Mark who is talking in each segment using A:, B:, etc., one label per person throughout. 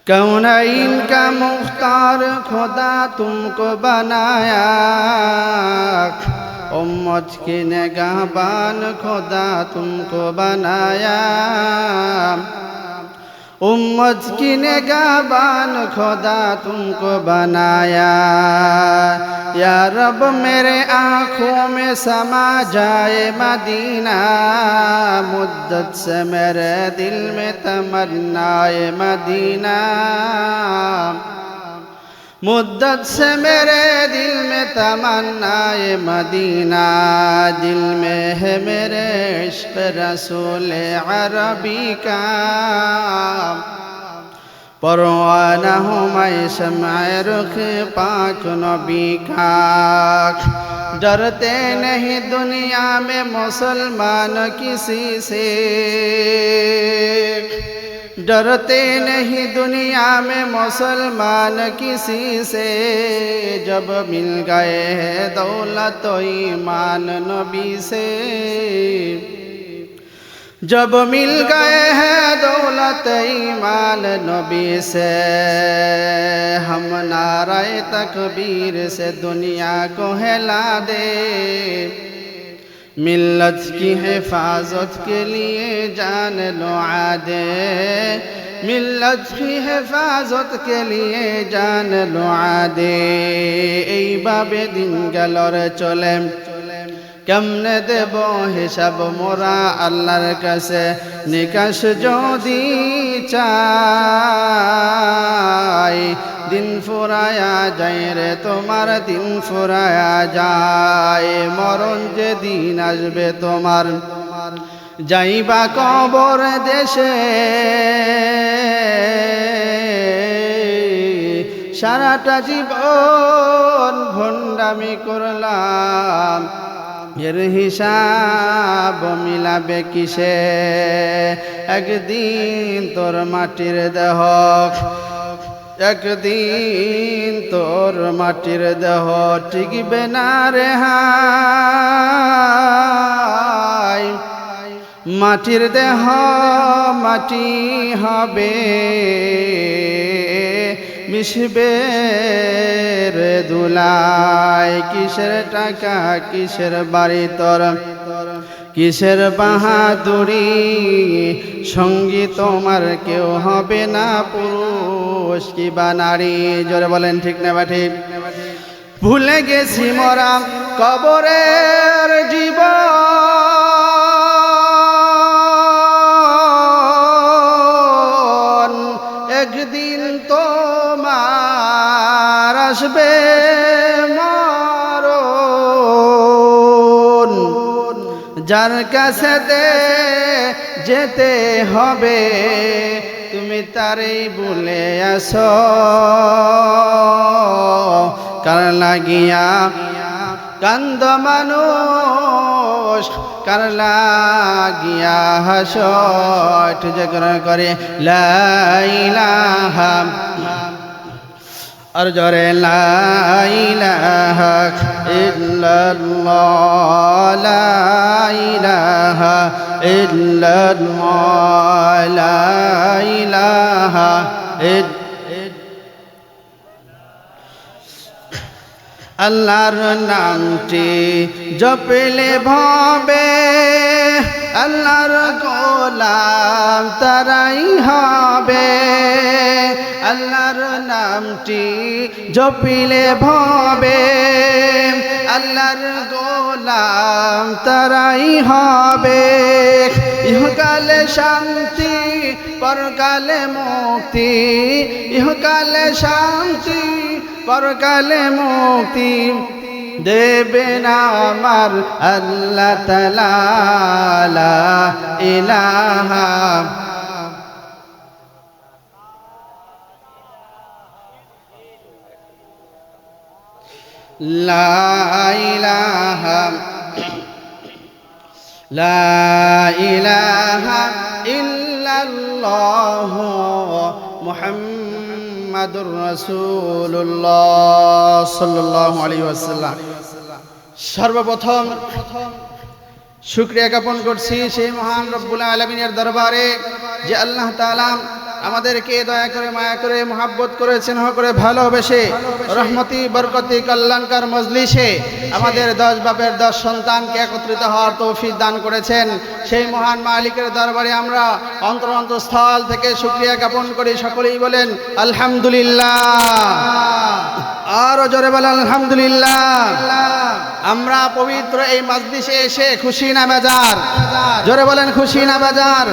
A: कौनैन का मुख्तार खुदा तुमको बनाया, उम्मत की निगाहबान खुदा तुमको बनाया, उम्मत की निगाहबान खुदा तुमको बनाया। या रब मेरे आँखों में समा जाए मदीना, मुद्दत से मेरे दिल में तमन्नाए मदीना, मुद्दत से मेरे दिल में तमन्नाए मदीना। दिल में है मेरे इश्क़ रसूल अरबी का, परवाना हूँ मैं शम्अ रुख़ पाक नबी का। डरते नहीं दुनिया में मुसलमान किसी से, डरते नहीं दुनिया में मुसलमान किसी से। जब मिल गए हैं दौलत ईमान नबी से, जब मिल गए हैं दौलत ईमान नबी से। हम नारे तकबीर से दुनिया को हिला दे, मिल्लत की हिफाजत के लिए जान लुआ दे, मिल्लत की हिफाजत के लिए जान लुआ दे। এইভাবে দিন গেল রে চলে, কেমনে দেব হিসাব মোরা আল্লাহর কাছে। নিকাশ যদি চাই, দিন ফুরায়া যায় রে তোমার, দিন ফুরায়া যায়। মরণ যে দিন আসবে তোমার, যাইবা কবর দেশে। সারাটা জীবন ভণ্ডামি করলাম, এর হিসাব মিলাবে কিসে। একদিন তোর মাটির দেহ, একদিন তোর মাটির দেহ টিকবে না রে হাই। মাটির দেহ মাটি হবে, মিশবে রে দুলাই। কিসের টাকা কিসের বাড়ি তোর, কিসের বাহাদুরি, সঙ্গী তোমার কেউ হবে না পুরুষ কি বা নারী। জোরে বলেন ঠিক না ঠিক? ভুলে গেছি মোরা কবরের জীবন, একদিন তোমার আসবে মরণ। যার কাছেতে যেতে হবে তুমি তারেই বলে আসো। কার লাগিয়া কান্দ মানুষ, কার লাগিয়া হাসো। একটু জিকির করে লা ইলাহা, আর জোরে লা ইলাহা ইল্লাল্লাহ, লা ইলাহা ইল্লাল্লাহ, লা ইলাহা আল্লাহর নামটি জপলে ভাবে, আল্লাহর গোলাম তারাই হবে। আল্লাহর নামটি জপিলে ভাবে, আল্লাহর গোলাম তারাই হবে। ইহকালে শান্তি পরকালে মুক্তি, ইহকালে শান্তি পরকালে মুক্তি দেবেন আমার আল্লাহ তাআলা। লা ইলাহা লা ইলাহা লা ইলাহা ইল্লাল্লাহ মুহাম্মাদুর রাসূলুল্লাহ সাল্লাল্লাহু আলাইহি ওয়াসাল্লাম। সর্বপ্রথম শুকরিয়া জ্ঞাপন করছি সেই মহান রব্বুল আলামিনের দরবারে যে আল্লাহ তাআলা আমাদেরকে দয়া করে মায়া করে মহব্বত করে স্নেহ করে ভালোবেসে রহমতি বরকতি কল্যাণকর মজলিসে আমাদের 10 বাপের 10 সন্তানকে একত্রিত হওয়ার তৌফিক দান করেছেন। সেই মহান মালিকের দরবারে আমরা অন্তরস্থল থেকে শুকরিয়া জ্ঞাপন করি। সকলেই বলেন আলহামদুলিল্লাহ, আরো জোরে বলেন আলহামদুলিল্লাহ। আমরা পবিত্র এই মজলিসে এসে খুশি না বেজার? জোরে বলেন খুশি না বেজার?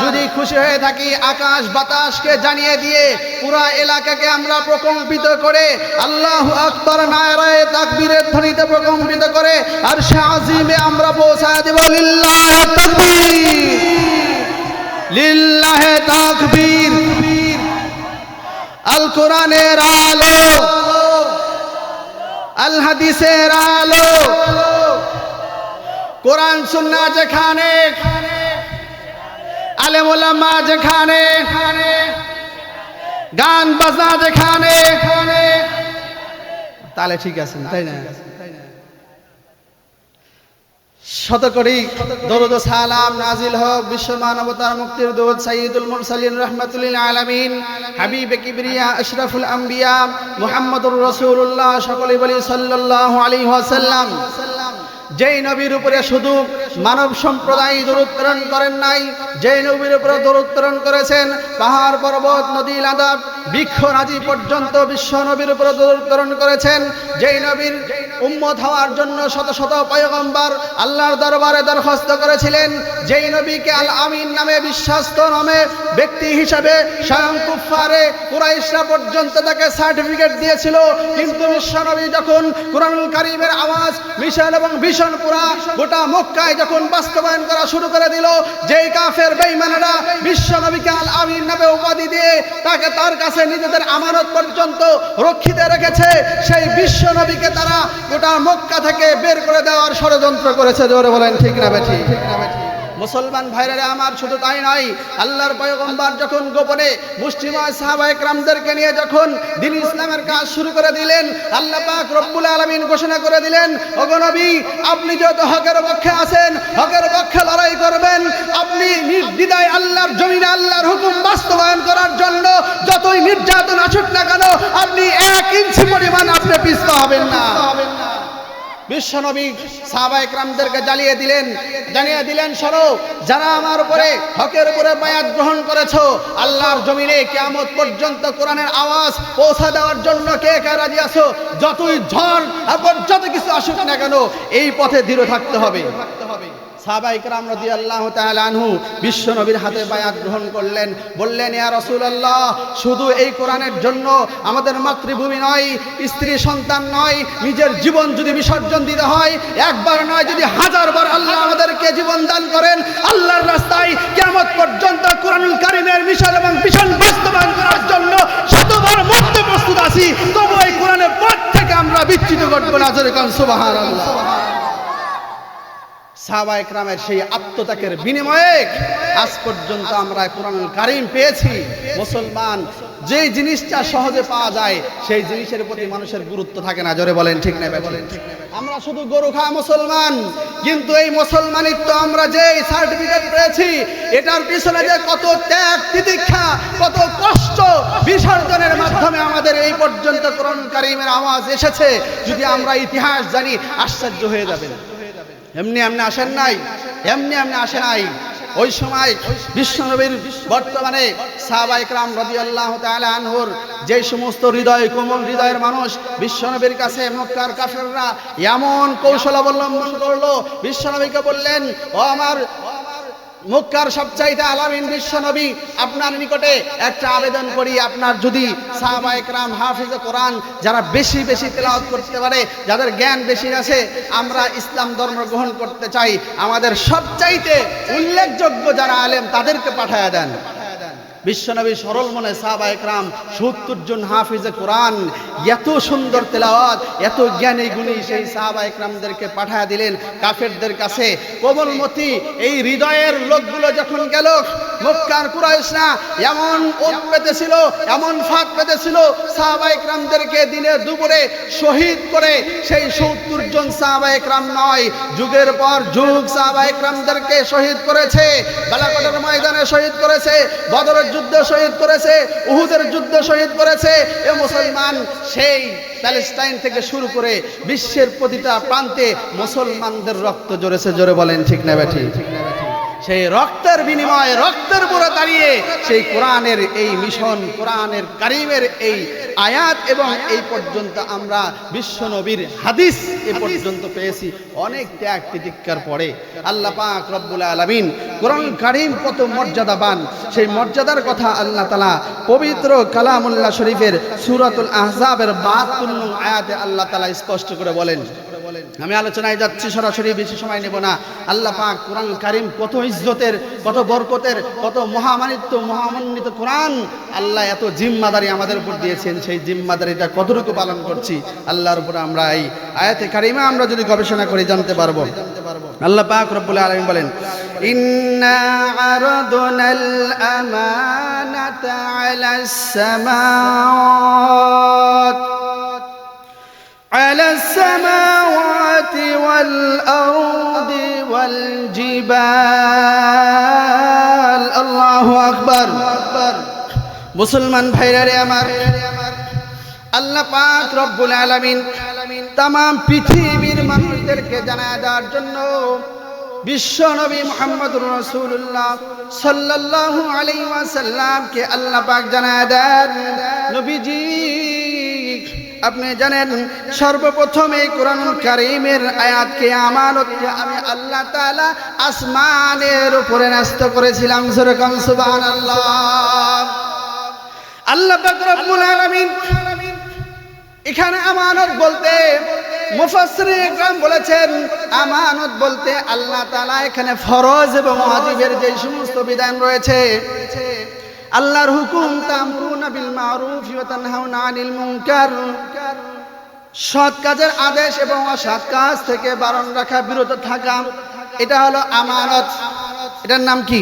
A: যদি খুশি হয়ে থাকি আকাশ বাতাসকে জানিয়ে দিয়ে পুরা এলাকাকে আমরা প্রকম্পিত করে আল্লাহু আকবার নারায়ে তাকবীরের ধ্বনিতে প্রকম্পিত করে আরশে আজিমে আমরা পৌঁছায় দেব। লিল্লাহে তাকবীর, লিল্লাহে তাকবীর। আল কোরআনের আলো, আল হাদিসের আলো, কোরআন সুন্নাহ যেখানে, আলেম ওলামা যেখানে, গান বাজনা যেখানে, তাহলে ঠিক আছে তাই না? শত কোটি দরুদ ও সালাম নাজিল হোক বিশ্ব মানবতার মুক্তির দূত সাইয়্যিদুল মুরসালিন রাহমাতুল লিল আলামিন হাবিবে কিবরিয়া আশরাফুল আম্বিয়া মুহাম্মদুর রাসূলুল্লাহ। সকলেই বলি সাল্লাল্লাহু আলাইহি ওয়াসাল্লাম। যেই নবীর উপরে শুধু মানব সম্প্রদায় দরুদ প্রেরণ করেন নাই, যেই নবীর উপরে দরুদ প্রেরণ করেছেন পাহাড় পর্বত নদী লাদাখ বৃক্ষ রাজি পর্যন্ত বিশ্ব নবীর উপরে দরুদ প্রেরণ করেছেন। যেই নবীর উম্মত হওয়ার জন্য শত শত পয়গম্বর আল্লাহর দরবারে দরখাস্ত করেছিলেন, যেই নবীকে আল আমিন নামে বিশ্বস্ত নামে ব্যক্তি হিসাবে স্বয়ং কুফারে কুরাইশরা পর্যন্ত তাকে সার্টিফিকেট দিয়েছিল, কিন্তু বিশ্ব নবী যখন কুরআনুল কারীমের আওয়াজ মিশাল এবং ভীষণ পুরা গোটা মক্কায় যখন বাস্তবায়ন করা শুরু করে দিল, যেই কাফের বেঈমানেরা বিশ্ব নবীকে আল আমিন নামে উপাধি দিয়ে তাকে তার কাছে নিজেদের আমানত পর্যন্ত রক্ষিত রেখেছে, সেই বিশ্ব নবীকে তারা গোটা মক্কা থেকে বের করে দেওয়ার ষড়যন্ত্র করেছে। জোরে বলেন ঠিক না বেঠিক? মুসলমান ভাইরা আমার, শুধু তাই নয়, আল্লাহর পয়গম্বর যখন গোপনে মুসলিমান সাহাবায়ে কেরামদেরকে নিয়ে যখন দ্বীন ইসলামের কাজ শুরু করে দিলেন, আল্লাহ পাক রব্বুল আলামিন ঘোষণা করে দিলেন, ওগো নবী, আপনি যত হকের পক্ষে আছেন, হকের পক্ষে লড়াই করবেন, আপনি নির্দ্বিধায় আল্লাহর জমিনে আল্লাহর হুকুম বাস্তবায়ন করার জন্য যতই নির্যাতন আসুক না কেন, আপনি 1 ইঞ্চি পরিমাণ আপনি পিছপা হবেন না। বিশ্বনবী সাহাবায়ে কেরামদেরকে জানিয়ে দিলেন, শোনো, যারা আমার উপরে হকের উপরে বায়াত গ্রহণ করেছো, আল্লাহর জমিনে কিয়ামত পর্যন্ত কোরআনের আওয়াজ পৌঁছা দেওয়ার জন্য কে কে রাজি আছো? যতই ঝড় আর যত কিছু আসুক না কেন, এই পথে দৃঢ় থাকতে হবে। সাহাবায়ে কেরাম রাদিয়াল্লাহু তাআলা আনহু বিশ্ব নবীর হাতে বায়াত গ্রহণ করলেন, বললেন, ইয়া রাসূলুল্লাহ, শুধু এই কোরআনের জন্য আমাদের মাতৃভূমি নয়, স্ত্রী সন্তান নয়, নিজের জীবন যদি বিসর্জন দিতে হয়, একবার নয়, যদি 1000 বার আল্লাহ আমাদেরকে জীবন দান করেন, আল্লাহর রাস্তায় কিয়ামত পর্যন্ত কোরআনুল কারীমের মিশন এবং মিশন বাস্তবায়ন করার জন্য শতবার মরতে প্রস্তুত আছি, তবু এই কোরআনের পথ থেকে আমরা বিচ্যুত করব না। জোরে কান সুবহানাল্লাহ। সাহাবায়ে কেরামের সেই আত্মত্যাগের বিনিময়ে আজ পর্যন্ত আমরা কোরআনুল কারীম পেয়েছি। মুসলমান যেই জিনিসটা সহজে পাওয়া যায় সেই জিনিসের প্রতি মানুষের গুরুত্ব থাকে না। জোরে বলেন ঠিক না? বলেন আমরা শুধু গরু খাওয়া মুসলমান, কিন্তু এই মুসলমানিত্ব আমরা যে সার্টিফিকেট পেয়েছি, এটার পিছনে যে কত ত্যাগ তিতিক্ষা, কত কষ্ট বিসর্জনের মাধ্যমে আমাদের এই পর্যন্ত কোরআনুল কারীমের আওয়াজ এসেছে, যদি আমরা ইতিহাস জানি আশ্চর্য হয়ে যাবেন। এমনি আসেন নাই, এমনি আসে নাই। ওই সময় বিশ্বনবীর বর্তমানে সাহাবায়ে কেরাম রাদিয়াল্লাহু তাআলা আনহুর যে সমস্ত কোমল হৃদয়ের মানুষ বিশ্বনবীর কাছে মক্কার কাফেররা এমন কৌশল অবলম্বন করলো, বিশ্বনবীকে বললেন, ও আমার মক্কার সবচাইতে আলামিন বিশ্বনবী, আপনার নিকটে একটা আবেদন করি, আপনার যদি সাহাবায়ে কেরাম হাফিজে কোরআন যারা বেশি তেলাওয়াত করতে পারে, যাদের জ্ঞান বেশি আছে, আমরা ইসলাম ধর্ম গ্রহণ করতে চাই, আমাদের সবচাইতে উল্লেখযোগ্য যারা আলেম তাদেরকে পাঠায়া দেন। বিশ্বনবী সরল মনে সাহাবায়ে কেরাম 70 জন হাফিজে কোরআন, এত সুন্দর তেলাওয়াত, এত জ্ঞানী গুণী সেই সাহাবায়ে কেরামদেরকে পাঠায়া দিলেন কাফেরদের কাছে। কোমলমতি এই হৃদয়ের লোকগুলো যখন গেল, মক্কার কুরাইশরা এমন ওত পেতেছিল, এমন ফাঁক পেতেছিল, সাহাবায়ে কেরামদেরকে দিনে দুপুরে শহীদ করে সেই 70 জন সাহাবায়ে কেরাম নয়, যুগের পর যুগ সাহাবায়ে কেরামদেরকে শহীদ করেছে। বালাকটের ময়দানে শহীদ করেছে, বদরের যুদ্ধে শহীদ করেছে, উহুদের যুদ্ধে শহীদ করেছে। এ মুসলমান সেই প্যালেস্টাইন থেকে শুরু করে বিশ্বের প্রতিটা প্রান্তে মুসলমানদের রক্ত ঝরেছে। জোরে বলেন ঠিক না বেঠি? সেই রক্তের বিনিময়ে, রক্তের উপরে দাঁড়িয়ে সেই কোরআনের এই মিশন, কোরআনের কারিমের এই আয়াত এবং এই পর্যন্ত আমরা বিশ্ব নবীর হাদিস এ পর্যন্ত পেয়েছি। অনেক ত্যাগ তিতিক্ষার পরে আল্লাহ পাক রব্বুল আলামিন কোরআন কারিম কত মর্যাদাবান, সেই মর্যাদার কথা আল্লাহ তাআলা পবিত্র কালামুল্লাহ শরীফের সূরাতুল আহজাবের 72 নং আয়াতে আল্লাহ তাআলা স্পষ্ট করে বলেন। আমি আলোচনায় যাচ্ছি সরাসরি, বেশি সময় নেব না। আল্লাহ পাক কোরআন কারিম কত ইজ্জতের, কত বরকতের, কত মহামান্বিত কোরআন আল্লাহ এত জিম্মাদারি আমাদের উপর দিয়েছেন। সেই জিম্মাদারিটা কতটুকু পালন করছি আল্লাহর উপর আমরা এই আয়াতে কারিমা আমরা যদি গবেষণা করে জানতে পারবো। আল্লাহ পাক রব্বুল আলামিন বলেন, ইন্না আরাদনাল আমানাতা আলাস সামাওয়াত على السماوات والأرض والجبال الله أكبر মুসলমান ভাইরা রে আমার, আল্লাহ পাক রব্বুল আলামিন तमाम পৃথিবীর মানুষদেরকে জানায় দেওয়ার জন্য বিশ্ব নবী মুহাম্মদুর রাসূলুল্লাহ সাল্লাল্লাহু আলাইহি ওয়াসাল্লামকে আল্লাহ পাক জানায় দেন, নবীজি আপনি জানেন সর্বপ্রথম এই কোরআনুল কারীমের আয়াতকে, আমানতকে আমি আল্লাহ তাআলা আসমানের উপরে ন্যস্ত করেছিলাম। যেরকম সুবহানাল্লাহ। আল্লাহ পাক রব্বুল আলামিন এখানে আমানত বলতে মুফাসসিরিন ইকরাম বলেছেন, আমানত বলতে আল্লাহ তাআলা এখানে ফরজ এবং ওয়াজিবের যে সমস্ত বিধান রয়েছে, আল্লাহর হুকুম, তা'মুরুনা বিল মা'রুফ ওয়া তানহাউনা আনিল মুনকার, সৎ কাজের আদেশ এবং অসৎ কাজ থেকে বারণ রাখা, বিরত থাকা, এটা হলো আমানত। এটার নাম কি?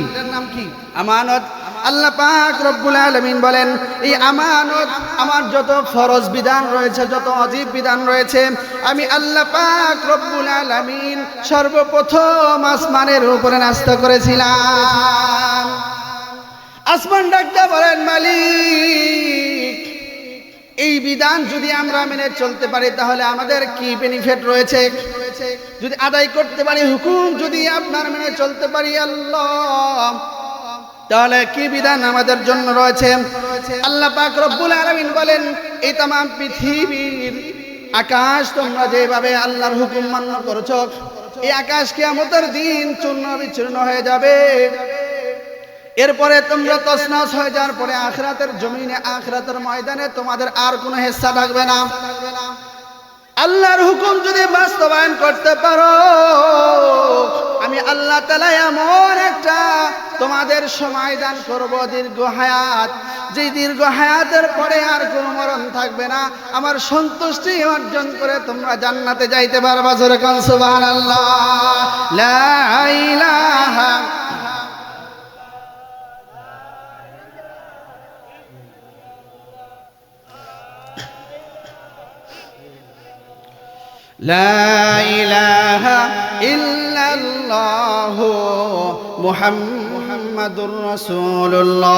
A: আমানত। আল্লাহ পাক রব্বুল আলামিন বলেন, এই আমানত আমার যত ফরজ বিধান রয়েছে, যত ওয়াজিব বিধান রয়েছে, আমি আল্লাহ পাক রব্বুল আলামিন সর্বপ্রথম আসমানের উপরে ন্যস্ত করেছিলাম। আসমান ডাকতে বলেন, মালিক এই বিধান যদি আমরা মেনে চলতে পারি তাহলে আমাদের কি বেনিফিট রয়েছে, যদি আদায় করতে পারি, হুকুম যদি আপনার মেনে চলতে পারি আল্লাহ, তাহলে কি বিধান আমাদের জন্য রয়েছে। আল্লাহ পাক রব্বুল আলামিন বলেন, এই तमाम পৃথিবীর আকাশ তোমরা যেভাবে আল্লাহর হুকুম মান্য করেছো, এই আকাশ কিয়ামতের দিন চূর্ণ বিচূর্ণ হয়ে যাবে। এরপরে তোমরা তছনছ হয়ে যাওয়ার পরে আখিরাতের জমিনে, আখিরাতের ময়দানে তোমাদের আর কোনো হিস্সা থাকবে না। আল্লাহর হুকুম যদি বাস্তবায়ন করতে পারো, আমি আল্লাহ তাআলা এমন একটা তোমাদের সময় দান করব, দীর্ঘ হায়াত, যে দীর্ঘ হায়াতের পরে আর কোনো মরণ থাকবে না। আমার সন্তুষ্টি অর্জন করে তোমরা জান্নাতে যাইতে পারবা। জোরে কোন সুবহানাল্লাহ। লা ইলাহা লা ইলাহা ইল্লাল্লাহ মুহাম্মাদুর রাসূলুল্লাহ।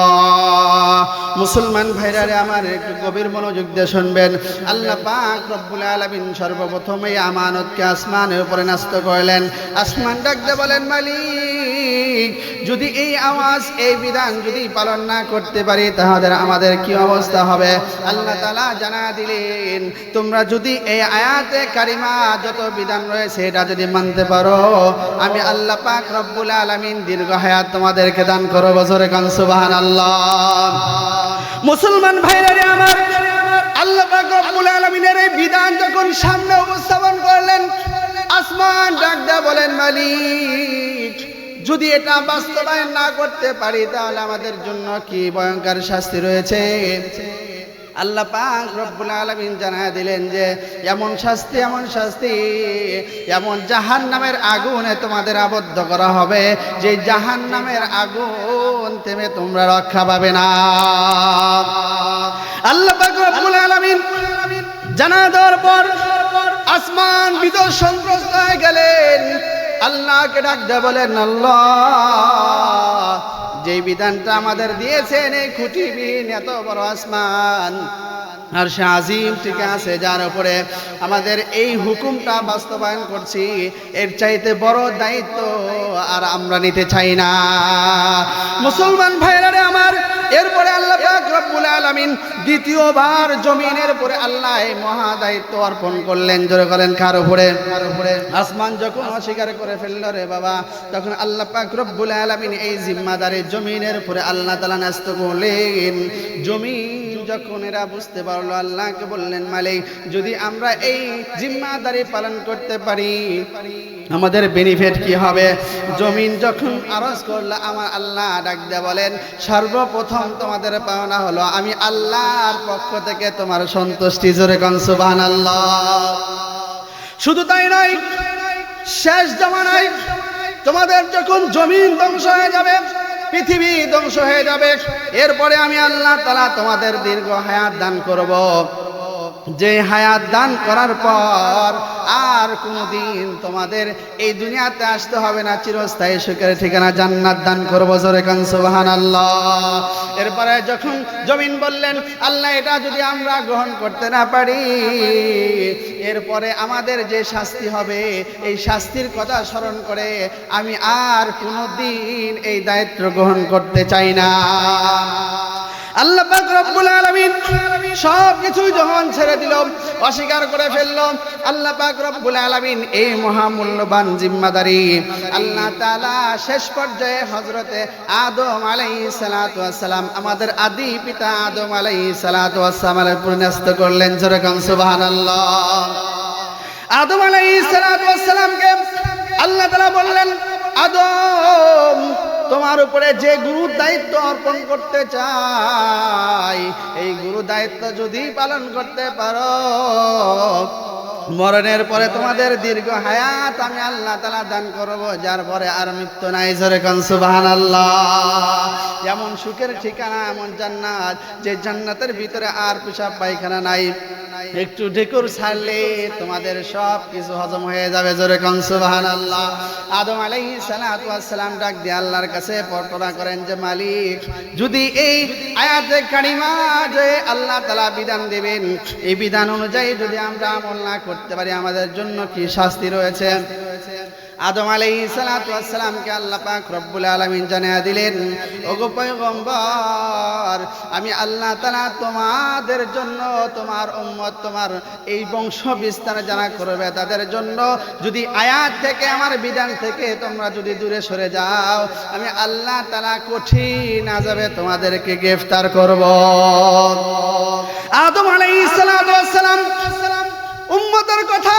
A: মুসলমান ভাইরা রে আমার, একটু গভীর মনোযোগ দিয়ে শুনবেন। আল্লাহ পাক রব্বুল আলামিন সর্বপ্রথম এই আমানতকে আসমানের উপরে ন্যস্ত করলেন। আসমান ডাকতে বলেন, মালিক যদি এই আওয়াজ, এই বিধান যদি পালন না করতে পারি তাহলে আমাদের কি অবস্থা হবে। আল্লাহ তাআলা জানা দিলেন, তোমরা যদি এই আয়াতে কারিমা যত বিধান রয়েছে এটা যদি মানতে পারো, আমি আল্লাহ পাক রব্বুল আলামিন দীর্ঘ হায়াত তোমাদেরকে দান করব। বছরে কান সুবহানাল্লাহ। মুসলমান ভাইরা রে আমার, আল্লাহ পাক রব্বুল আলামিনের এই বিধান যখন সামনে উপস্থাপন করলেন, আসমান ডাক দেয়া বলেন, মালিক যদি এটা বাস্তবায়ন না করতে পারি তাহলে আমাদের জন্য কি ভয়ঙ্কর শাস্তি রয়েছে। আল্লাহ পাক রব্বুল আলামিন জানায় দিলেন যে এমন শাস্তি, এমন শাস্তি, এমন জাহান্নামের আগুনে তোমাদের আবদ্ধ করা হবে যে জাহান্নামের আগুন থেকে তোমরা রক্ষা পাবে না। আল্লাহ পাক রব্বুল আলামিন জানা দেওয়ার পর আসমান বিদ্যুৎ সন্ত্রস্ত হয়ে গেলেন। আল্লাহকে ডাক দিয়ে বলেন, আল্লাহ যেই বিধানটা আমাদের দিয়েছেন এই খুঁটিবিহীন এত বড় আসমান আর সে আজিম ঠিক আছে, যার উপরে আমাদের এই হুকুমটা বাস্তবায়ন করছি, এর চাইতে বড় দায়িত্ব আর আমরা নিতে চাই না। মুসলমান ভাইরা রে আমার, এরপরে আল্লাহ পাক রব্বুল আলামিন দ্বিতীয়বার জমিনের উপরে আল্লাহ এই মহা দায়িত্ব অর্পণ করলেন। জোরে করেন কার উপরে? আসমান যখন অস্বীকার করে ফেলল রে বাবা, তখন আল্লাহ পাক রব্বুল আলামিন এই জিম্মাদারি জমিনের উপরে আল্লাহ তাআলা ন্যস্ত করলেন। জমিন যখন এরা বুঝতে পারলো, আল্লাহকে বললেন, মালিক যদি আমরা এই জিম্মাদারি পালন করতে পারি আমাদের বেনিফিট কি হবে? জমিন যখন আরজ করলো, আমার আল্লাহ ডাক দিয়ে বলেন, সর্বপ্রথম তোমাদের পাওনা হলো আমি আল্লাহর পক্ষ থেকে তোমার সন্তুষ্টি। জোরে কোন সুবহানাল্লাহ। শুধু তাই নয়, শেষ জামানায় তোমাদের যখন জমিন ধ্বংস হয়ে যাবে, পৃথিবী ধ্বংস হয়ে যাবে, এরপরে আমি আল্লাহ তাআলা তোমাদের দীর্ঘ হায়াত দান করব। যে হায়াত দান করার পর আর কোনোদিন তোমাদের এই দুনিয়াতে আসতে হবে না, চিরস্থায়ী সুখের ঠিকানা জান্নাত দান করব। জোরে কান সুবহানাল্লাহ। এরপরে যখন জমিন বললেন, আল্লাহ এটা যদি আমরা গ্রহণ করতে না পারি, এরপরে আমাদের যে শাস্তি হবে এই শাস্তির কথা স্মরণ করে আমি আর কোনোদিন এই দায়িত্ব গ্রহণ করতে চাই না। আল্লাহ পাক রব্বুল আলামিন সব কিছুই যখন ছেড়ে দিল, অস্বীকার করে ফেলল, আল্লাহ পাক রব্বুল আলামিন এই মহামূল্যবান জিম্মাদারি আল্লাহ তাআলা শেষ পর্যায়ে হযরতে আদম আলাইহিস সালাতু ওয়াস সালাম, আমাদের আদি পিতা আদম আলাইহিস সালাতু ওয়াস সালামের উপর ন্যস্ত করলেন। জোরে কোন সুবহানাল্লাহ। আদম আলাইহিস সালাতু ওয়াস সালামকে আল্লাহ তাআলা বললেন, আদম তোমার উপরে যে গুরু দায়িত্ব অর্পণ করতে চাই, এই গুরু দায়িত্ব যদি পালন করতে পারো, মরণের পরে তোমাদের দীর্ঘ হায়াত আমি আল্লাহ তাআলা দান করব, যার পরে আর মৃত্যু নাই। জোরে কোন সুবহানাল্লাহ। এমন সুখের ঠিকানা, এমন জান্নাত, যে জান্নাতের ভিতরে আর পেশাব পায়খানা নাই, একটু ঢেকুর ছাড়লে তোমাদের সব কিছু হজম হয়ে যাবে। জোরে কোন সুবহানাল্লাহ। আদম আলাইহিস সালাতু ওয়াস সালাম ডাক দিয়ে আল্লাহর কাছে প্রার্থনা করেন যে, মালিক যদি এই আয়াতে কারিমা যে আল্লাহ তাআলা বিধান দেবেন, এই বিধান অনুযায়ী যদি আমরা আমল না করতে পারি আমাদের জন্য কি শাস্তি রয়েছে? আদম আলাইহিস সালাতু ওয়াস সালামকে আল্লাহ পাক রব্বুল আলামিন জানিয়ে দিলেন, ওগো পয়গম্বর, আমি আল্লাহ তাআলা তোমাদের জন্য, তোমার উম্মত, তোমার এই বংশ বিস্তার যারা করবে তাদের জন্য যদি আয়াত থেকে, আমার বিধান থেকে তোমরা যদি দূরে সরে যাও, আমি আল্লাহ তাআলা কঠিন আযাবে তোমাদেরকে গ্রেফতার করব। আদম আলাইহিস সালাতু ওয়াস সালাম উম্মতের কথা,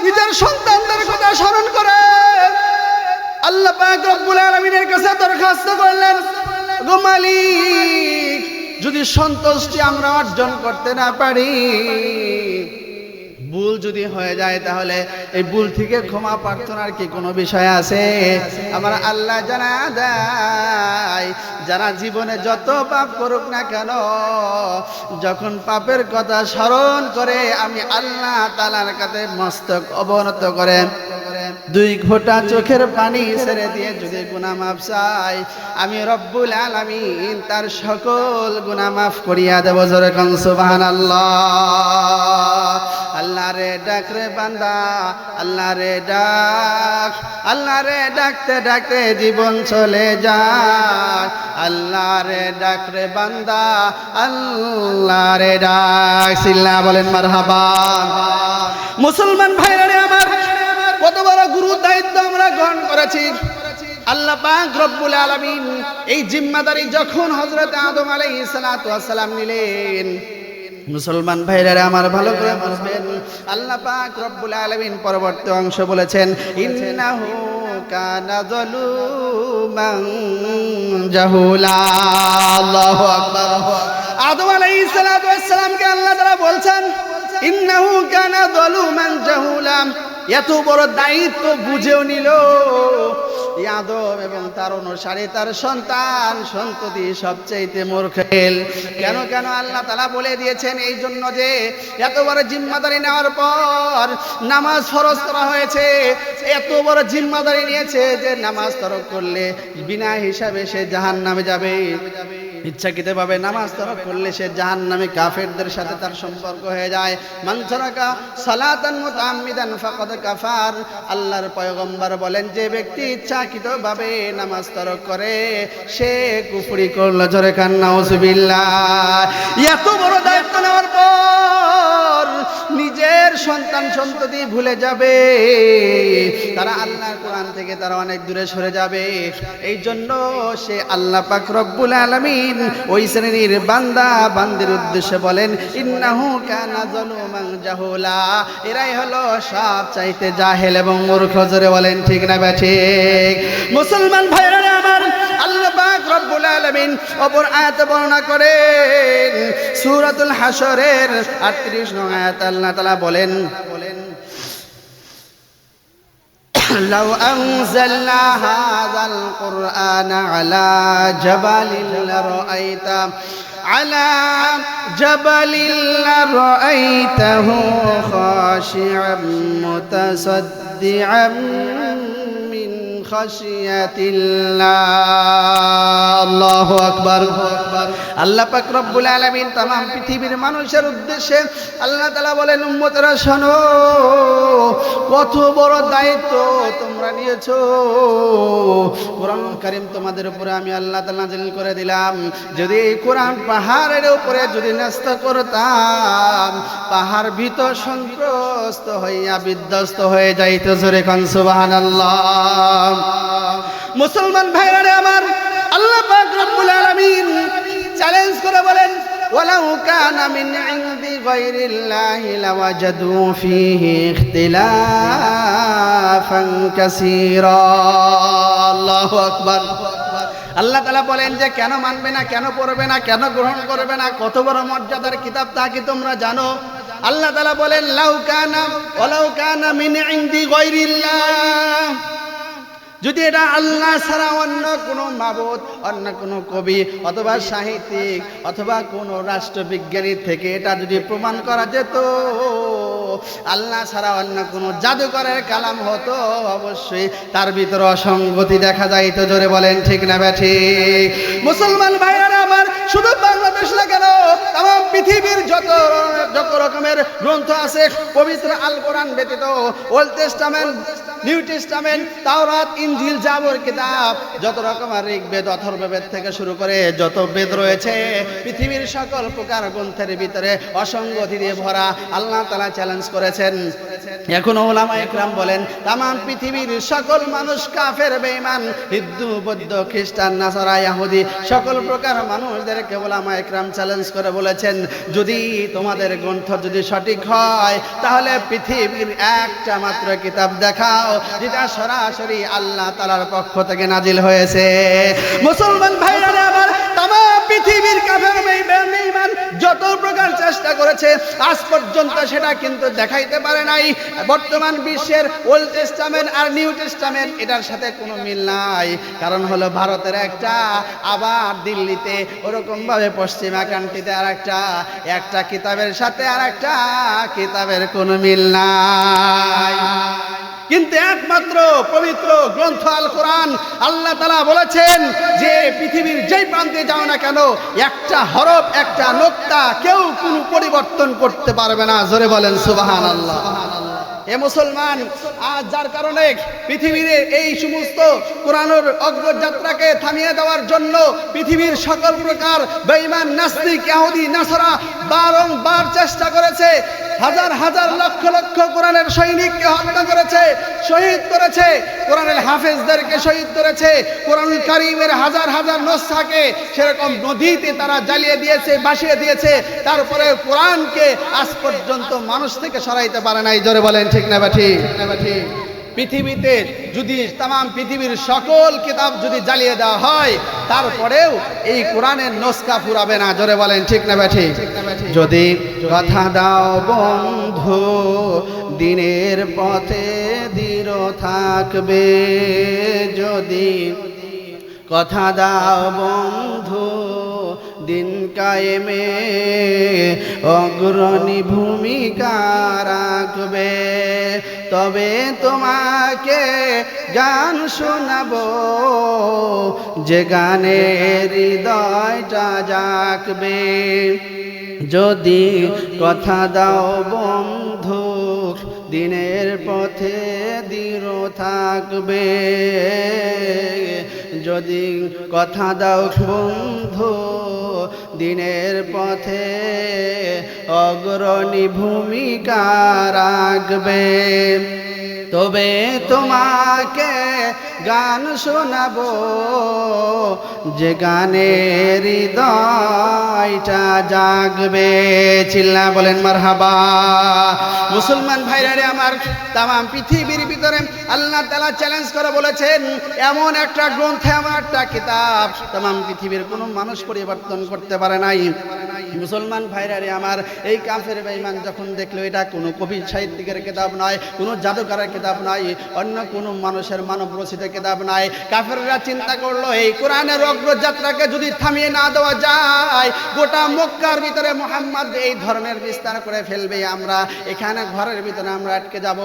A: নিজের সন্তানদের কথা স্মরণ করে আল্লাহ পাক রব্বুল আলামিনের কাছে দরখাস্ত করলেন, গো মালিক যদি সন্তুষ্টি আমরা অর্জন করতে না পারি, ভুল যদি হয়ে যায়, তাহলে এই ভুল থেকে ক্ষমা প্রার্থনার কি কোনো বিষয় আছে? আমার আল্লাহ জানা দেয়, যারা জীবনে যত পাপ করুক না কেন, যখন পাপের কথা স্মরণ করে আমি আল্লাহ তাআলার কাছে মস্তক অবনত করে দুই ঘোঁটা চোখের পানি ছেড়ে দিয়ে যদি গুনাহ মাফ চাই, আমি রব্বুল আলামিন তার সকল গুনাহ মাফ করিয়া দেব। জোরে কোন সুবহানাল্লাহ। আল্লাহ রে ডাক রে বান্দা, আল্লাহ রে ডাক, আল্লাহ রে ডাকতে ডাকতে জীবন চলে যায়, আল্লাহ রে ডাক রে বান্দা, আল্লাহ রে ডাক। সিল্লা বলেন মারহাবা। মুসলমান ভাইরা রে আমার, কত বড় গুরু দায়িত্ব আমরা গ্রহণ করেছি। আল্লাহ পাক রব্বুল আলামিন এই জিম্মাদারি যখন হযরত আদম আলাইহিস সালাতু ওয়াস সালাম নিলেন, মুসলমান ভাইরা আমার ভালো করে বুঝবেন, আল্লাহ পাক রব্বুল আলামিন পরবর্তী অংশ বলেছেন, ইন্নাহু কানা যালুমান জাহুলা। আল্লাহু আকবার। আদম আলাইহিস সালাতু ওয়াস সালামকে আল্লাহ তাআলা বলছেন, ইন্নাহু কানা যালুমান জাহুলা। এত বড় দায়িত্ব বুঝেও নিল, আদম এবং তার অনুসারী তার সন্তান সন্ততি সবচাইতে মূর্খ। কেন কেন আল্লাহ তাআলা বলে দিয়েছেন এই জন্য যে এত বড় জিম্মাদারি নেওয়ার পর নামাজ ফরজ করা হয়েছে, এত বড় জিম্মাদারি নিয়েছে যে নামাজ তরক করলে বিনা হিসাবে সে জাহান্নামে যাবে। ইচ্ছাকৃতভাবে নামাজ তরক করলে সে জাহান্নামে কাফেরদের সাথে তার সম্পর্ক হয়ে যায়। মান তারাকা সালাতান মুতাআম্মিদান ফাকাদ কাফার। আল্লাহর পয়গম্বর বলেন যে ব্যক্তি ইচ্ছাকৃতভাবে নামাজ তরক করে সে কুফরি করলো। জোরে কান নাউজুবিল্লাহ। এত বড় দায়িত্ব নেওয়ার পর নিজের সন্তান সন্ততি ভুলে যাবে, তারা আল্লাহর কোরআন থেকে তারা অনেক দূরে সরে যাবে। এই জন্য সে আল্লাহ পাক রব্বুল আলামিন ওই শ্রেণীর বান্দা বান্দির উদ্দেশ্যে বলেন ইন্নাহু কানা যালুমান জাহুলা। এরাই হলো সব চাইতে জাহেল এবং মূর্খ। জোরে বলেন ঠিক না ঠিক? মুসলমান ভাইরা আমার, আল্লাহ পাক রব্বুল আলামিন অপর আয়াতে বর্ণনা করেন সূরাতুল হাশরের 38 নং আয়াত আল্লাহ তাআলা বলেন لو أنزلنا هذا القرآن على جبل لرأيته خاشعا متصدعا من خشية الله। الله أكبر। আল্লাহ পাক রব্বুল আলামিন तमाम পৃথিবীর মানুষের উদ্দেশ্যে আল্লাহ তাআলা বলেন উম্মতরা শোনো, কত বড় দায়িত্ব তোমরা নিয়েছো। কোরআন কারীম তোমাদের উপরে আমি আল্লাহ তাআলা নাযিল করে দিলাম। যদি এই কোরআন পাহাড়ের উপরে যদি ন্যস্ত করতাম, পাহাড় ভীত সন্ত্রস্ত হইয়া বিধ্বস্ত হয়ে যাইত। জোরে কোন সুবহানাল্লাহ। মুসলমান ভাইরা আমার, আল্লাহ পাক রব্বুল আলামিন চ্যালেঞ্জ করে বলেন ওয়ালাউ কানা মিন ইনদি গায়রিল্লাহি লাওয়াজাদু ফীহি ইখতিলাফান কাসীরা। আল্লাহু আকবার। আল্লাহ তাআলা বলেন যে কেন মানবে না, কেন পড়বে না, কেন গ্রহণ করবে না? কত বড় মর্যাদার কিতাব তা কি তোমরা জানো? আল্লাহ তাআলা বলেন ওয়ালাউ কানা মিন ইনদি গায়রিল্লাহ, যদি এটা আল্লাহ ছাড়া অন্য কোনো মাবুদ, অন্য কোনো কবি অথবা সাহিত্যিক অথবা কোনো রাষ্ট্রবিজ্ঞানী থেকে এটা যদি প্রমাণ করা যেত আল্লাহ ছাড়া অন্য কোনো জাদুকরের কালাম হতো, অবশ্যই তার ভিতরে অসঙ্গতি দেখা যাইত। জোরে বলেন ঠিক না ঠিক? মুসলমান ভাইরা আমার, শুধু বাংলাদেশ না কেন, তাম পৃথিবীর যত রকমের গ্রন্থ আছে পবিত্র আল কোরআন ব্যতীত, ওল্ড টেস্টামেন্ট, নিউ টেস্টামেন্ট, তাওরাত, ইনজিল, জাবর কিতাব, যত রকমের ঋগ্বেদ অথর্ববেদ থেকে শুরু করে যত বেদ রয়েছে, পৃথিবীর সকল প্রকার গ্রন্থের ভিতরে অসঙ্গতি দিয়ে ভরা। আল্লাহ তাআলা চ্যালেঞ্জ করেছেন। এখন উলামা ইকরাম বলেন তামাম পৃথিবীর সকল মানুষ কাফের, বেঈমান, হিন্দু, বৌদ্ধ, খ্রিস্টান, নাসারা, ইহুদি, সকল প্রকার মানুষদেরকে উলামা ইকরাম চ্যালেঞ্জ করে বলেছেন যদি তোমাদের গ্রন্থ যদি সঠিক হয় তাহলে পৃথিবীর একটা মাত্র কিতাব দেখাও যেটা সরাসরি আল্লাহ তাআলার পক্ষ থেকে নাজিল হয়েছে। মুসলমান ভাইরা আমার, তামাম পৃথিবীর কাফের বেঈমান যত প্রকার চেষ্টা করেছে আজ পর্যন্ত সেটা কিন্তু দেখাইতে পারে নাই। বর্তমান বিশ্বের ওল্ড টেস্টামেন্ট আর নিউ টেস্টামেন্ট এটার সাথে কোনো মিল নাই। কারণ হলো ভারতের একটা, আবার দিল্লিতে ওরকম ভাবে পশ্চিমা কান্ট্রিতে আর একটা কিতাবের সাথে আর একটা কিতাবের কোনো মিল নাই। কিন্তু একমাত্র পবিত্র গ্রন্থ আল কোরআন, আল্লাহ তাআলা বলেছেন যে পৃথিবীর যেই প্রান্তে যাও না কেন একটা হরফ, একটা নোক্তা কেউ কোনো পরিবর্তন করতে পারবে না। জোরে বলেন সুবহানাল্লাহ। এ মুসলমান, আজ যার কারণে পৃথিবীর এই সমস্ত কোরআনের অগ্রযাত্রাকে থামিয়ে দেওয়ার জন্য পৃথিবীর সকল প্রকার বেঈমান, নাস্তিক, ইহুদি, নাসারা বারংবার চেষ্টা করেছে। হাজার হাজার লক্ষ লক্ষ কোরআনের সৈনিককে হত্যা করেছে, শহীদ করেছে, কোরআনের হাফেজদেরকে শহীদ করেছে, কোরআন কারীমের হাজার হাজার নসখাকে সেরকম নদীতে তারা জ্বালিয়ে দিয়েছে, ভাসিয়ে দিয়েছে। তারপরে কোরআনকে আজ পর্যন্ত মানুষ থেকে সরাইতে পারে নাই। জোরে বলেন ঠিক না ঠিক? পৃথিবীতে যদি তাম পৃথিবীর সকল কিতাব যদি জ্বালিয়ে দেওয়া হয় তারপরেও এই কোরআনের নসখা ফুরাবে না। জোরে বলেন ঠিক না ঠিক? যদি কথা দাও বন্ধু দিনের পথে দৃঢ় থাকবে যদি কথা দাও বন্ধু দিন কায়েমে অগ্রণী ভূমিকা রাখবে তবে তোমাকে গান শোনাবো যে গানে হৃদয়টা জাগবে যদি কথা দাও বন্ধু দিনের পথে দৃঢ় থাকবে যদি কথা দাও বন্ধু দিনের পথে অগ্রণী ভূমিকা রাখবে তবে তোমাকে গান শোনাবো যে গানে হৃদয়টা জাগবে চিল্লা বলেন মারহাবা মুসলমান ভাইরা রে আমার তামাম পৃথিবীর ভিতরে আল্লাহ তাআলা চ্যালেঞ্জ করে বলেছেন এমন একটা গ্রন্থ এমন একটা কিতাব তামাম পৃথিবীর কোনো মানুষ পরিবর্তন করতে পারে নাই মুসলমান ভাইরা রে আমার এই কাফের বেঈমান যখন দেখলো এটা কোনো কবি সাহিত্যিকের কিতাব নয় কোনো জাদুকরের কিতাব নয় অন্য কোনো মানুষের মানব রচিত কিতাব নয় কাফেররা চিন্তা করলো এই কোরআনের অগ্রযাত্রাকে যদি থামিয়ে না দেওয়া যায় গোটা মক্কার ভিতরে মুহাম্মদ এই ধরনের বিস্তার করে ফেলবে আমরা এখানে ঘরের ভিতরে আমরা আটকে যাব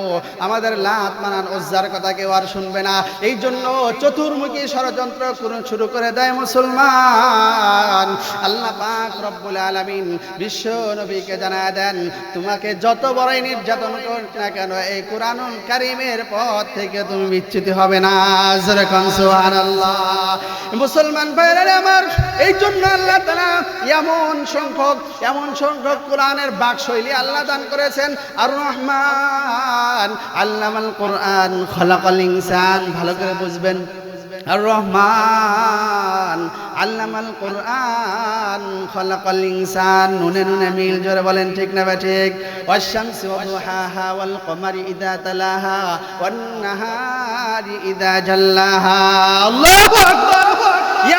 A: আমাদের লাত মানান উজ্জার কথা কেউ আর শুনবে না এই জন্য চতুর্মুখী ষড়যন্ত্র শুরু করে দেয় মুসলমান আল্লাহ পাক রব্বুল আলামিন বিশ্ব নবীকে জানায় দেন তোমাকে যত বড়ই নির্যাতন করুক না কেন এই কোরআনুল কারীমের পথ থেকে তুমি বিচ্যুত হবে না যেরকম সুবহানাল্লাহ মুসলমান ভাইরা আমার এই জন্য আল্লাহ তাআলা এমন সংখ্যক কোরআনের বাকশৈলী আল্লাহ দান করেছেন আর রহমান আল্লামাল কোরআন খলাকাল ইনসান ভালো করে বুঝবেন আর রহমান আল্লামাল কোরআন খলাকাল ইনসান নুনে নুনে মিল জোরে বলেন ঠিক না ঠিক ওয়াশ-শামসি ওয়াদুহাহা ওয়াল কমারি ইযা তালাহা ওয়ান নাহারি ইযা জাল্লাহা আল্লাহু আকবার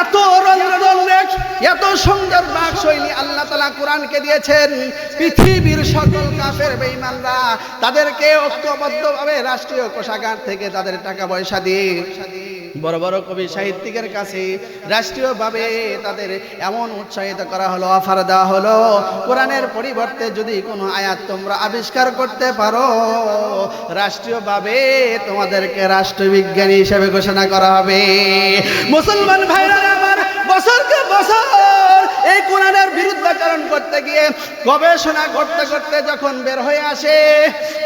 A: এত রঙ্গরঙ্গের এত সুন্দর বাকশৈলী আল্লাহ তাআলা কোরআনকে দিয়েছেন পৃথিবীর সকল কাফের বেঈমানরা তাদেরকে ঐক্যবদ্ধভাবে রাষ্ট্রীয় কোষাগার থেকে তাদের টাকা পয়সা দিয়ে বড় বড় কবি সাহিত্যিকের কাছে রাষ্ট্রীয়ভাবে তাদের এমন উৎসাহিত করা হলো অফার দেওয়া হলো কোরআনের পরিবর্তে যদি কোনো আয়াত তোমরা আবিষ্কার করতে পারো রাষ্ট্রীয়ভাবে তোমাদেরকে রাষ্ট্রবিজ্ঞানী হিসেবে ঘোষণা করা হবে মুসলমান ভাইরা আমার বছরকে বছর এই কোরআনের বিরুদ্ধাচরণ করতে গিয়ে গবেষণা করতে করতে যখন বের হয়ে আসে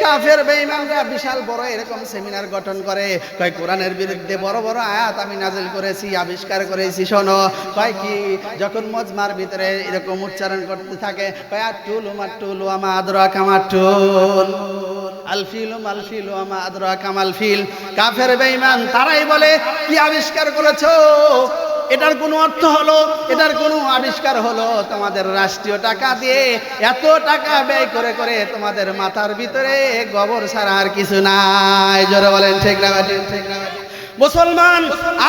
A: কাফের বেঈমানরা বিশাল বড় এরকম সেমিনার গঠন করে কয় কোরআনের বিরুদ্ধে বড় বড় আয়াত আমি নাজিল করেছি আবিষ্কার করেছি শোনো কয় কি যখন মজমার ভিতরে এরকম উচ্চারণ করতে থাকে কয় আটুলু মাটুলু আমা আদরাকা মাটুল আলফিলু মালফিলু আমা আদরাকা মালফিল কাফের বেঈমান তারাই বলে কি আবিষ্কার করেছো এটার কোনো অর্থ হলো এটার কোনো আবিষ্কার হলো তোমাদের রাষ্ট্রীয় টাকা দিয়ে এত টাকা ব্যয় করে করে তোমাদের মাথার ভিতরে গোবর ছাড়া আর কিছু নাই জোরে বলেন ঠিক না ঠিক না মুসলমান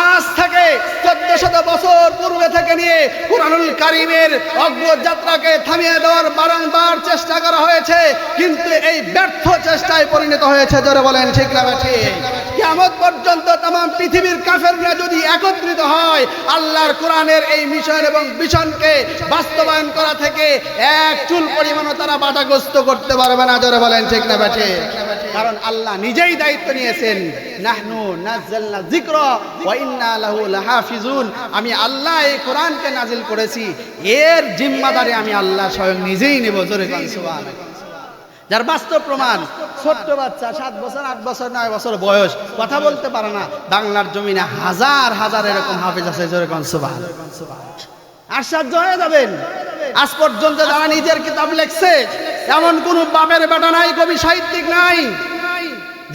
A: আজ থেকে 1400 বছর পূর্বে থেকে নিয়ে কোরআনুল কারীমের অগ্রযাত্রাকে থামিয়ে দেওয়ার বারংবার চেষ্টা করা হয়েছে কিন্তু এই ব্যর্থ চেষ্টায় পরিণত হয়েছে জোরে বলেন ঠিক না ঠিক কিয়ামত পর্যন্ত तमाम পৃথিবীর কাফেররা যদি একত্রিত হয় আল্লাহর কোরআনের এই মিশন এবং ভিশনকে বাস্তবায়ন করা থেকে এক চুল পরিমাণও তারা বাধাগ্রস্ত করতে পারবে না জোরে বলেন ঠিক না ঠিক কারণ আল্লাহ নিজেই দায়িত্ব নিয়েছেন নাহনু নাযালনা যিকরা ওয়া ইন্না লাহু লাহাফিজুন আমি আল্লাহ এই কোরআনকে নাজিল করেছি এর জিম্মাদারি আমি আল্লাহ স্বয়ং নিজেই নেব জোরে বলেন সুবহানাল্লাহ যার বাস্তব প্রমাণ ছোট্ট বাচ্চা 7 বছর 8 বছর 9 বছর বয়স কথা বলতে পারে না বাংলার জমিনে হাজার হাজার এরকম হাফেজ আছে জোরে বলেন সুবহানাল্লাহ আশ্চর্য হয়ে যাবেন আজ পর্যন্ত যারা নিজের কিতাব লিখছে এমন কোন বাপের বেটা নাই কবি সাহিত্যিক নাই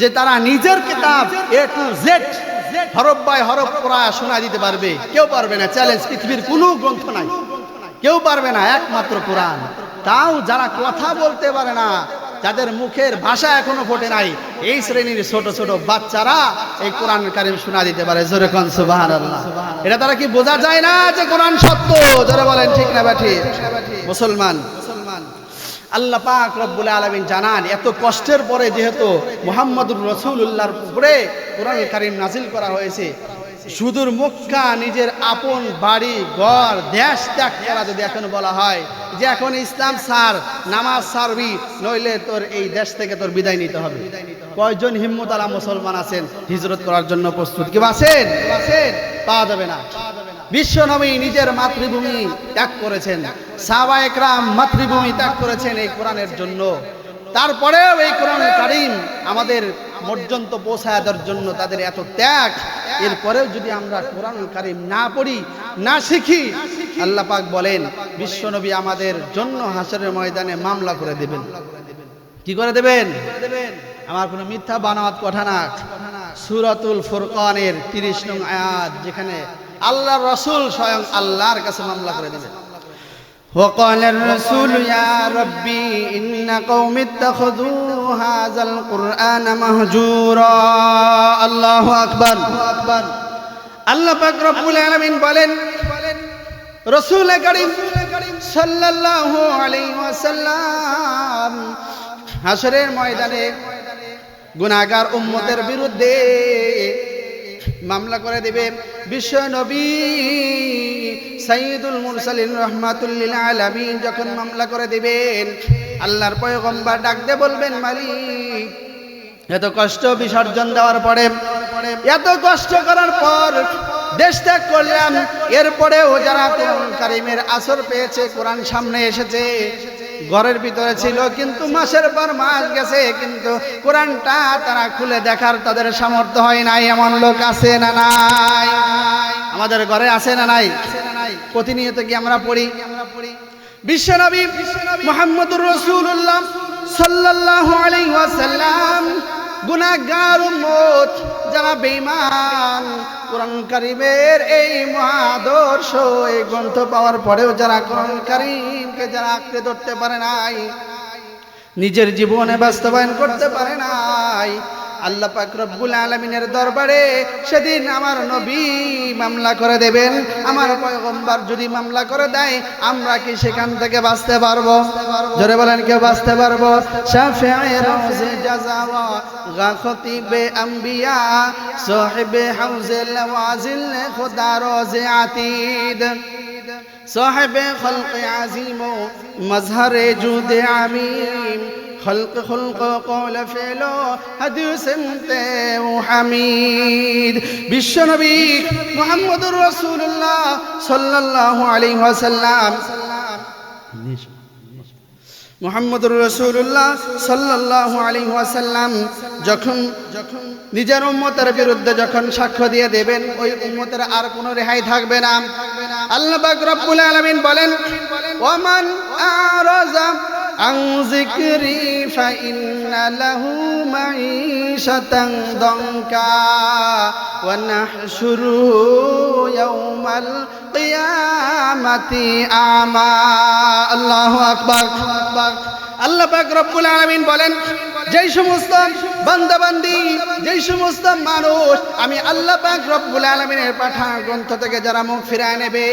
A: যে তারা নিজের কিতাব এ টু জেড হরফ বাই হরফ পড়া শোনা দিতে পারবে কেউ পারবে না চ্যালেঞ্জ পৃথিবীর কোনো গ্রন্থ নাই কেউ পারবে না একমাত্র কোরআন তাও যারা কথা বলতে পারে না যাদের মুখের ভাষা এখনো ফোটে নাই এই শ্রেণীর ছোট ছোট বাচ্চারা এই কোরআন কারীম শোনা দিতে পারে জোরে কোন সুবহানাল্লাহ এটা তারা কি বোঝা যায় না যে কোরআন সত্য জোরে বলেন ঠিক না ঠিক মুসলমান আল্লাহ পাক রব্বুল আলামিন জানান এত কষ্টের পরে যেহেতু মুহাম্মদুর রাসূলুল্লাহর উপরে কোরআনুল কারীম নাজিল করা হয়েছে, সুদূর মক্কা নিজের আপন বাড়ি ঘর দেশ ত্যাগ করা যদি এখন বলা হয় যে এখন ইসলাম ছাড়, নামাজ ছাড়বি, নইলে তোর এই দেশ থেকে তোর বিদায় নিতে হবে, কয়জন হিম্মতওয়ালা মুসলমান আছেন হিজরত করার জন্য প্রস্তুত? কেউ আছেন? পাওয়া যাবে না। বিশ্বনবী নিজের মাতৃভূমি ত্যাগ করেছেন, সাহাবায়ে কেরাম মাতৃভূমি ত্যাগ করেছেন এই কোরআনের জন্য। তারপরেও এই কোরআনুল কারীম আমাদের পর্যন্ত পৌঁছায় দেওয়ার জন্য তাদের এত ত্যাগ, এরপরেও যদি আমরা কোরআনুল কারীম না পড়ি, না শিখি, আল্লাহ পাক বলেন বিশ্বনবী আমাদের জন্য হাসরের ময়দানে মামলা করে দেবেন। কি করে দেবেন? আমার কোনো মিথ্যা বানোয়াত কথা না, সূরাতুল ফুরকানের 30 নং আয়াত, যেখানে আল্লাহর রাসূল স্বয়ং আল্লাহর কাছে মামলা করে দেবেন। وقال الرسول يا ربي إن قوم اتخذوا هذا القرآن مهجورا الله أكبر আল্লাহ পাক রব্বুল আলামিন বলেন রাসূল করিম সাল্লাল্লাহু আলাইহি ওয়াসাল্লাম হাশরের ময়দানে গুনাহগার উম্মতের বিরুদ্ধে মামলা করে দেবে। বিশ্ব নবী সাইয়্যিদুল মুরসালিন রাহমাতুল লিল আলামিন যখন মামলা করে দিবেন, আল্লাহর পয়গম্বর ডাক দিয়ে বলবেন মালিক এত কষ্ট বিসর্জন দেওয়ার পরে, এত কষ্ট করার পর দেশ ত্যাগ করলাম, এরপরেও যারা কোরআন কারীমের আসর পেয়েছে, কোরআন সামনে এসেছে, ঘরের ভিতরে ছিল কিন্তু মাসের পর মাস গেছে কিন্তু কোরআনটা তারা খুলে দেখার তাদের সামর্থ্য হয় নাই, এমন লোক আছে না নাই? আমাদের ঘরে আছে না নাই? প্রতিনিয়ত কি আমরা পড়ি? বিশ্বনবী মুহাম্মদুর রাসূলুল্লাহ সাল্লাল্লাহু আলাইহি ওয়াসাল্লাম গুনাহগার উম্মত যারা বেঈমান, কোরআন কারীমের এই মহাদর্শ এই গ্রন্থ পাওয়ার পরেও যারা কোরআন কারীমকে যারা আঁকড়ে ধরতে পারে নাই, নিজের জীবনে বাস্তবায়ন করতে পারে নাই, আল্লাহ পাক রব্বুল আলামিনের দরবারে সেদিন আমার নবী মামলা করে দেবেন। আমার পয়গম্বর যদি মামলা করে দেয়, আমরা কি সেখান থেকে বাঁচতে পারবো? জোরে বলেন, কেউ বাঁচতে পারবো? শাফিঈ রওজে জাযাওয়া গা খতিবে আম্বিয়া সাহিবে হাউজিল ওয়াজিল খুদা রোজে আতীদ সাহিবে খলক আযীম মজহরে জুদ আমিম خلق قول فعل حديث حميد বিশ্বনবী মুহাম্মদুর রাসূলুল্লাহ সাল্লাল্লাহু আলাইহি ওয়াসাল্লাম মুহাম্মদুর রাসূলুল্লাহ সাল্লাল্লাহু আলাইহি ওয়াসাল্লাম যখন নিজের উম্মতের বিরুদ্ধে যখন সাক্ষ্য দিয়ে দেবেন, ওই উম্মতের আর কোনো রেহাই থাকবে না। আল্লাহ পাক রব্বুল আলামিন বলেন ওয়ামান আরাযা আন যিকরি ফাইন্না লাহু মাঈশাতান দানকা ওয়া নাহশুরুহু ইয়াওমাল কিয়ামাতি আমা। আল্লাহু আকবার। আল্লাহ পাক রব্বুল আলামিন বলেন যেই সমস্ত বান্দাবান্দি, যেই সমস্ত মানুষ আমি আল্লাহ পাক রব্বুল আলামিনের পাঠানো গ্রন্থ থেকে যারা মুখ ফিরায় নেবে,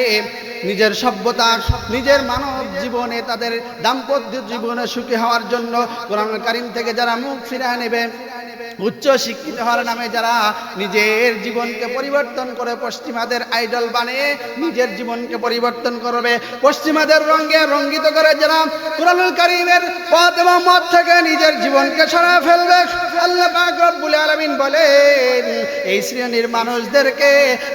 A: নিজের সভ্যতা, নিজের মানব জীবনে, তাদের দাম্পত্য জীবনে সুখী হওয়ার জন্য কোরআন কারীম থেকে যারা মুখ ফিরায় নেবে, উচ্চ শিক্ষিত হওয়ার নামে যারা নিজের জীবনকে পরিবর্তন করে পশ্চিমাদের আইডল বানিয়ে নিজের জীবনকে পরিবর্তন করবে, পশ্চিমাদের রঙে রঙ্গিত করে যারা কোরআনুল কারীমের পথ এবং মত থেকে নিজের জীবনকে সরায় ফেলবে, আল্লাহ পাক রব্বুল আলামিন বলেন এই শ্রেণীর মানুষদেরকে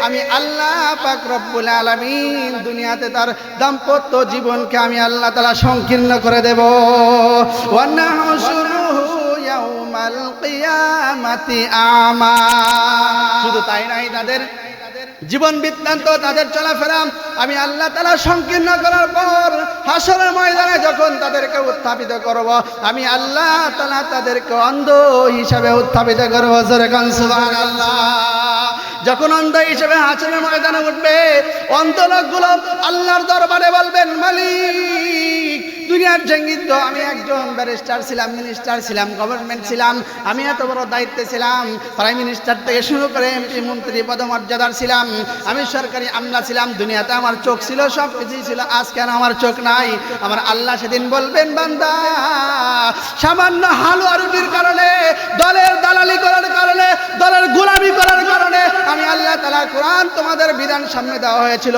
A: আমি আল্লাহ পাক রব্বুল আলামিন দুনিয়াতে তার দাম্পত্য জীবনকে আমি আল্লাহ তাআলা সংকীর্ণ করে দেব। ওয়া নাহশুরুহু ইয়াউমাল কিয়ামাতি আমা। শুধু তাই নাই, তাদের জীবন বৃত্তান্ত, তাদের চলাফেরা আমি আল্লাহ তাআলা সংকীর্ণ করার পর হাসরের ময়দানে যখন তাদেরকে উত্থাপিত করব, আমি আল্লাহ তাআলা তাদেরকে অন্ধ হিসাবে উত্থাপিত করব। জোরে কান সুবহানাল্লাহ। যখন অন্ধ হিসেবে হাসরের ময়দানে উঠবে, অন্ধ লোকগুলো আল্লাহর দরবারে বলবেন মালিক দুনিয়ার জঙ্গিত আমি একজন ব্যারিস্টার ছিলাম, মিনিস্টার ছিলাম, গভর্নমেন্ট ছিলাম, আমি এত বড় দায়িত্বে ছিলাম, প্রাইম মিনিস্টার থেকে শুরু করে এমপি মন্ত্রী পদমর্যাদার ছিলাম, আমি সরকারি আমলা ছিলাম, দুনিয়াতে আমার চোখ ছিল, সব কিছুই ছিল। আজ কেন আমার চোখ নাই? আমার আল্লাহ সেদিন বলবেন, বান্দা সামান্য হালুয়া রুটির কারণে, দলের দালালি করার কারণে, দলের গোলামি করার কারণে আমি আল্লাহ তাআলা কোরআন তোমাদের বিধান সামনে দেওয়া হয়েছিল।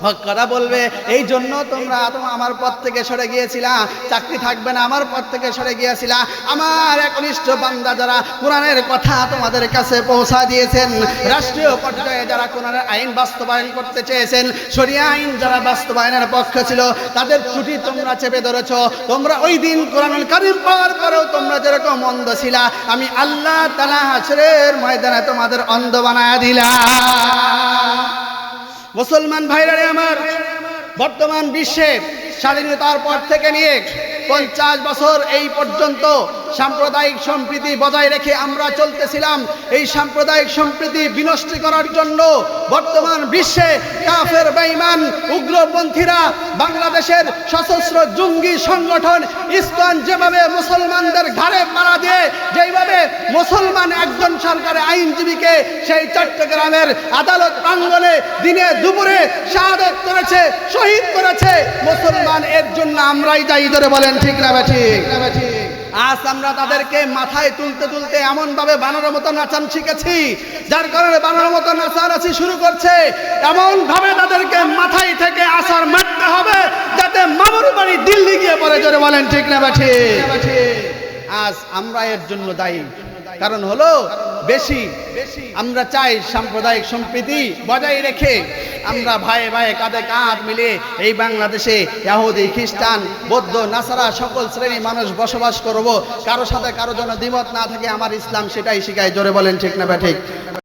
A: হক কথা বলবে, এই জন্য তোমরা আমার পথ থেকে সরে গিয়েছিলা, চাকরি থাকবে না আমার পথ থেকে সরে গিয়েছিলা। আমার একনিষ্ঠ বান্দা যারা কোরআনের কথা তোমাদের কাছে পৌঁছা দিয়েছেন, রাষ্ট্রীয় পর্যায়ে যারা কোরআনের আইন বাস্তবায়ন করতে চেয়েছেন, শরিয়া আইন যারা বাস্তবায়নের পক্ষে ছিল, তাদের ত্রুটি তোমরা চেপে ধরেছ। তোমরা ওই দিন কোরআনুল কারীম পাওয়ার পরেও তোমরা যেরকম অন্ধ ছিলা, আমি আল্লাহ তাআলা হাশরের ময়দানে তোমাদের অন্ধ বানায়া দিলাম। মুসলমান ভাইরা আমার, বর্তমান বিশ্বে স্বাধীনতার পর থেকে নিয়ে 50 বছর এই পর্যন্ত সাম্প্রদায়িক সম্প্রীতি বজায় রেখে আমরা চলতেছিলাম। এই সাম্প্রদায়িক সম্প্রীতি বিনষ্ট করার জন্য বর্তমান বিশ্বে কাফের বেঈমান উগ্রপন্থীরা, বাংলাদেশের সশস্ত্র জঙ্গি সংগঠন ইসকন যেভাবে মুসলমানদের ঘাড়ে পাড়া দিয়ে, যেভাবে মুসলমান একজন সরকারি আইনজীবীকে সেই চট্টগ্রামের আদালত প্রাঙ্গণে দিনে দুপুরে শাহাদত করেছে, শহীদ করেছে, মুসলমান এর জন্য আমরাই দায়ী। ধরে বলেন ঠিক না ঠিক? আজ আমরা তাদেরকে মাথায় তুলতে তুলতে এমন ভাবে বানরের মতো নাচান শিখেছি, যার কারণে বানরের মতো নাচানাচি শুরু করছে। এমন ভাবে তাদেরকে মাথায় থেকে আসার মারতে হবে যাতে মামুর বাড়ি দিল্লি গিয়ে পড়ে। জোরে বলেন ঠিক না ঠিক? আজ আমরা এর জন্য দায়ী। কারণ হলো বেশি আমরা চাই সাম্প্রদায়িক সম্প্রীতি বজায় রেখে আমরা ভাইয়ে ভাইয়ে কাঁধে কাঁধ মিলে এই বাংলাদেশে ইহুদি, খ্রিস্টান, বৌদ্ধ, নাসারা সকল শ্রেণীর মানুষ বসবাস করব। কারো সাথে কারো জন্য দ্বিমত না থাকে। আমার ইসলাম সেটাই শিখায়। জোরে বলেন ঠিক না ঠিক?